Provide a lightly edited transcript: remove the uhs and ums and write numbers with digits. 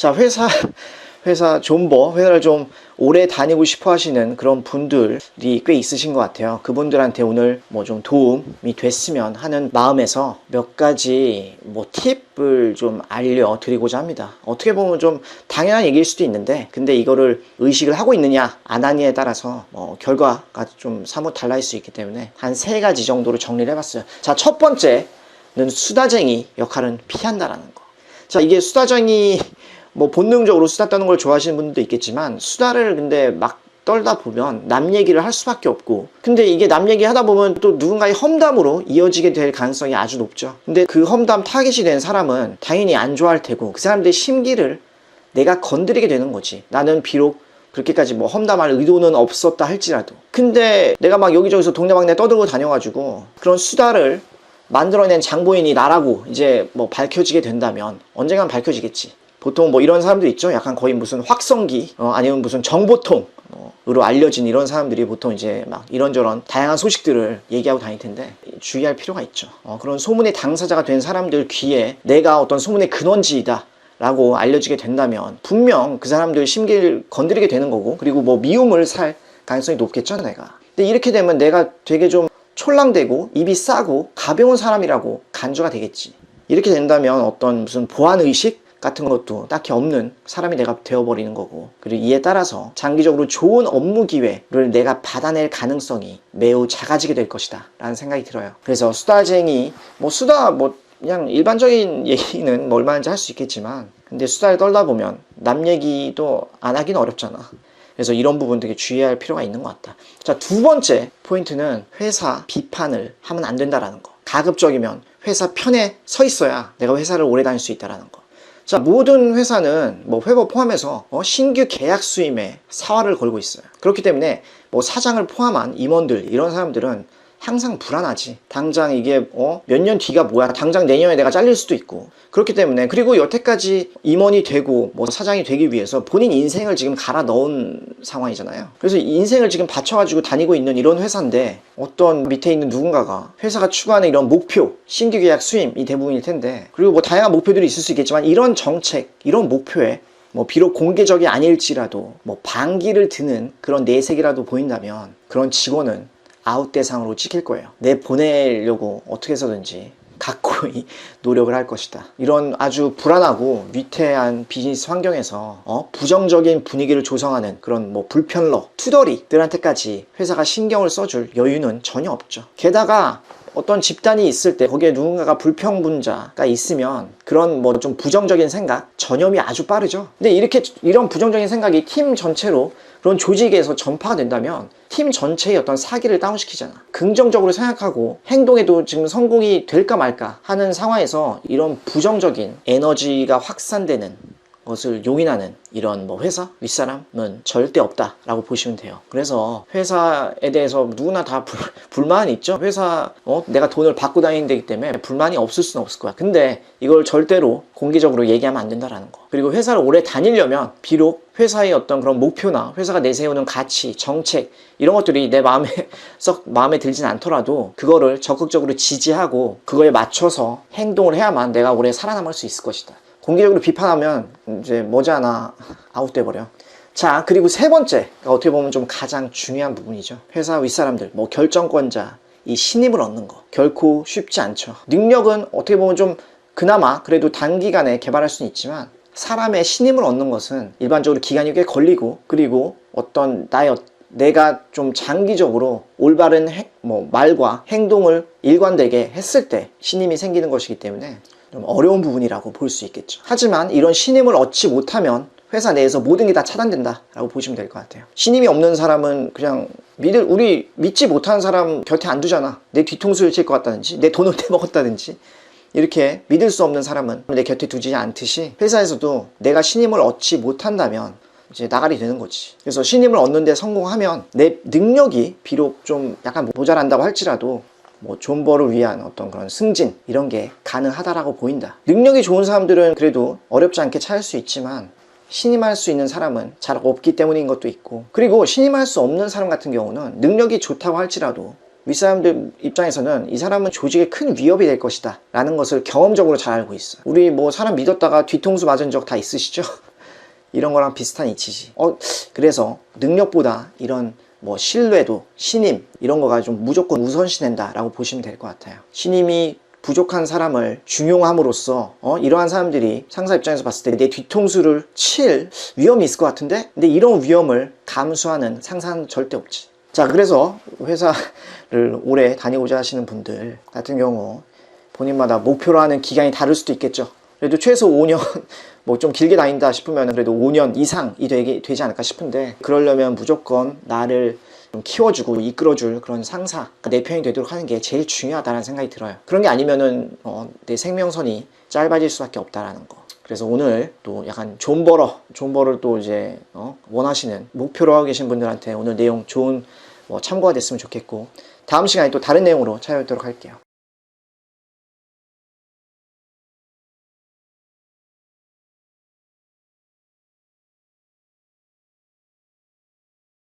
자, 회사 존버, 회사를 좀 오래 다니고 싶어 하시는 그런 분들이 꽤 있으신 것 같아요. 그분들한테 오늘 뭐 좀 도움이 됐으면 하는 마음에서 몇 가지 뭐 팁을 좀 알려드리고자 합니다. 어떻게 보면 좀 당연한 얘기일 수도 있는데, 근데 이거를 의식을 하고 있느냐 안 하느냐에 따라서 결과가 좀 사뭇 달라질 수 있기 때문에 한 3가지 정도로 정리를 해봤어요. 자, 첫 번째는 수다쟁이 역할은 피한다라는 거. 자, 이게 수다쟁이 뭐 본능적으로 수다 떠는 걸 좋아하시는 분들도 있겠지만, 수다를 근데 막 떨다 보면 남 얘기를 할 수밖에 없고, 근데 이게 남 얘기 하다 보면 또 누군가의 험담으로 이어지게 될 가능성이 아주 높죠. 근데 그 험담 타깃이 된 사람은 당연히 안 좋아할 테고, 그 사람들의 심기를 내가 건드리게 되는 거지. 나는 비록 그렇게까지 뭐 험담할 의도는 없었다 할지라도, 근데 내가 막 여기저기서 동네방네 떠들고 다녀가지고 그런 수다를 만들어낸 장본인이 나라고 이제 뭐 밝혀지게 된다면, 언젠간 밝혀지겠지. 보통 뭐 이런 사람들 있죠. 약간 거의 무슨 확성기 아니면 무슨 정보통으로 알려진 이런 사람들이 보통 이제 막 이런저런 다양한 소식들을 얘기하고 다닐 텐데, 주의할 필요가 있죠. 그런 소문의 당사자가 된 사람들 귀에 내가 어떤 소문의 근원지이다 라고 알려지게 된다면 분명 그 사람들 심기를 건드리게 되는 거고, 그리고 뭐 미움을 살 가능성이 높겠죠, 내가. 근데 이렇게 되면 내가 되게 좀 촐랑대고 입이 싸고 가벼운 사람이라고 간주가 되겠지. 이렇게 된다면 어떤 무슨 보안의식 같은 것도 딱히 없는 사람이 내가 되어버리는 거고, 그리고 이에 따라서 장기적으로 좋은 업무 기회를 내가 받아낼 가능성이 매우 작아지게 될 것이다 라는 생각이 들어요. 그래서 수다쟁이, 그냥 일반적인 얘기는 뭐 얼마든지 할 수 있겠지만, 근데 수다를 떨다 보면 남 얘기도 안 하기는 어렵잖아. 그래서 이런 부분 되게 주의할 필요가 있는 것 같다. 자, 2번째 포인트는 회사 비판을 하면 안 된다라는 거. 가급적이면 회사 편에 서 있어야 내가 회사를 오래 다닐 수 있다라는 거. 자, 모든 회사는 뭐 회법 포함해서 신규 계약 수임에 사활을 걸고 있어요. 그렇기 때문에 뭐 사장을 포함한 임원들, 이런 사람들은 항상 불안하지. 당장 이게 몇 년 뒤가 뭐야, 당장 내년에 내가 잘릴 수도 있고. 그렇기 때문에, 그리고 여태까지 임원이 되고 뭐 사장이 되기 위해서 본인 인생을 지금 갈아 넣은 상황이잖아요. 그래서 인생을 지금 바쳐가지고 다니고 있는 이런 회사인데, 어떤 밑에 있는 누군가가 회사가 추구하는 이런 목표, 신규 계약 수임이 대부분일 텐데, 그리고 뭐 다양한 목표들이 있을 수 있겠지만, 이런 정책, 이런 목표에 뭐 비록 공개적이 아닐지라도 뭐 반기를 드는 그런 내색이라도 보인다면, 그런 직원은 아웃 대상으로 찍힐 거예요. 내 보내려고 어떻게 해서든지 각고의 노력을 할 것이다. 이런 아주 불안하고 위태한 비즈니스 환경에서 부정적인 분위기를 조성하는 그런 뭐 불편러, 투덜이들한테까지 회사가 신경을 써줄 여유는 전혀 없죠. 게다가 어떤 집단이 있을 때 거기에 누군가가 불평분자가 있으면 그런 뭐 좀 부정적인 생각, 전염이 아주 빠르죠. 근데 이런 부정적인 생각이 팀 전체로 그런 조직에서 전파가 된다면 팀 전체의 어떤 사기를 다운시키잖아. 긍정적으로 생각하고 행동에도 지금 성공이 될까 말까 하는 상황에서 이런 부정적인 에너지가 확산되는 것을 용인하는 이런 뭐 회사, 윗사람은 절대 없다라고 보시면 돼요. 그래서 회사에 대해서 누구나 다 불만이 있죠. 회사 내가 돈을 받고 다니는 데이기 때문에 불만이 없을 수는 없을 거야. 근데 이걸 절대로 공개적으로 얘기하면 안 된다라는 거. 그리고 회사를 오래 다니려면 비록 회사의 어떤 그런 목표나 회사가 내세우는 가치, 정책 이런 것들이 내 마음에 썩 마음에 들진 않더라도 그거를 적극적으로 지지하고 그거에 맞춰서 행동을 해야만 내가 오래 살아남을 수 있을 것이다. 공개적으로 비판하면 이제 머지않아 아웃돼 버려. 자, 그리고 3번째, 어떻게 보면 좀 가장 중요한 부분이죠. 회사 윗사람들, 뭐 결정권자, 이 신임을 얻는 거 결코 쉽지 않죠. 능력은 어떻게 보면 좀 그나마 그래도 단기간에 개발할 수는 있지만, 사람의 신임을 얻는 것은 일반적으로 기간이 꽤 걸리고, 그리고 어떤 내가 좀 장기적으로 올바른 말과 행동을 일관되게 했을 때 신임이 생기는 것이기 때문에 좀 어려운 부분이라고 볼 수 있겠죠. 하지만 이런 신임을 얻지 못하면 회사 내에서 모든 게 다 차단된다 라고 보시면 될 것 같아요. 신임이 없는 사람은 그냥 우리 믿지 못하는 사람 곁에 안 두잖아. 내 뒤통수를 칠 것 같다든지 내 돈을 떼먹었다든지, 이렇게 믿을 수 없는 사람은 내 곁에 두지 않듯이 회사에서도 내가 신임을 얻지 못한다면 이제 나가리 되는 거지. 그래서 신임을 얻는 데 성공하면 내 능력이 비록 좀 약간 모자란다고 할지라도 뭐 존버를 위한 어떤 그런 승진 이런 게 가능하다라고 보인다. 능력이 좋은 사람들은 그래도 어렵지 않게 찾을 수 있지만, 신임할 수 있는 사람은 잘 없기 때문인 것도 있고, 그리고 신임할 수 없는 사람 같은 경우는 능력이 좋다고 할지라도 윗사람들 입장에서는 이 사람은 조직에 큰 위협이 될 것이다 라는 것을 경험적으로 잘 알고 있어요. 우리 뭐 사람 믿었다가 뒤통수 맞은 적 다 있으시죠? 이런 거랑 비슷한 이치지. 그래서 능력보다 이런 뭐 신뢰도, 신임 이런 거가 좀 무조건 우선시된다라고 보시면 될 것 같아요. 신임이 부족한 사람을 중용함으로써 이러한 사람들이 상사 입장에서 봤을 때 내 뒤통수를 칠 위험이 있을 것 같은데, 근데 이런 위험을 감수하는 상사는 절대 없지. 자, 그래서 회사를 오래 다니고자 하시는 분들 같은 경우 본인마다 목표로 하는 기간이 다를 수도 있겠죠. 그래도 최소 5년, 뭐 좀 길게 다닌다 싶으면 그래도 5년 이상이 되지 않을까 싶은데, 그러려면 무조건 나를 좀 키워주고 이끌어줄 그런 상사, 내 편이 되도록 하는 게 제일 중요하다는 생각이 들어요. 그런 게 아니면은 내 생명선이 짧아질 수밖에 없다라는 거. 그래서 오늘 또 약간 존버를 또 이제 원하시는, 목표로 하고 계신 분들한테 오늘 내용 좋은 참고가 됐으면 좋겠고, 다음 시간에 또 다른 내용으로 찾아뵙도록 할게요.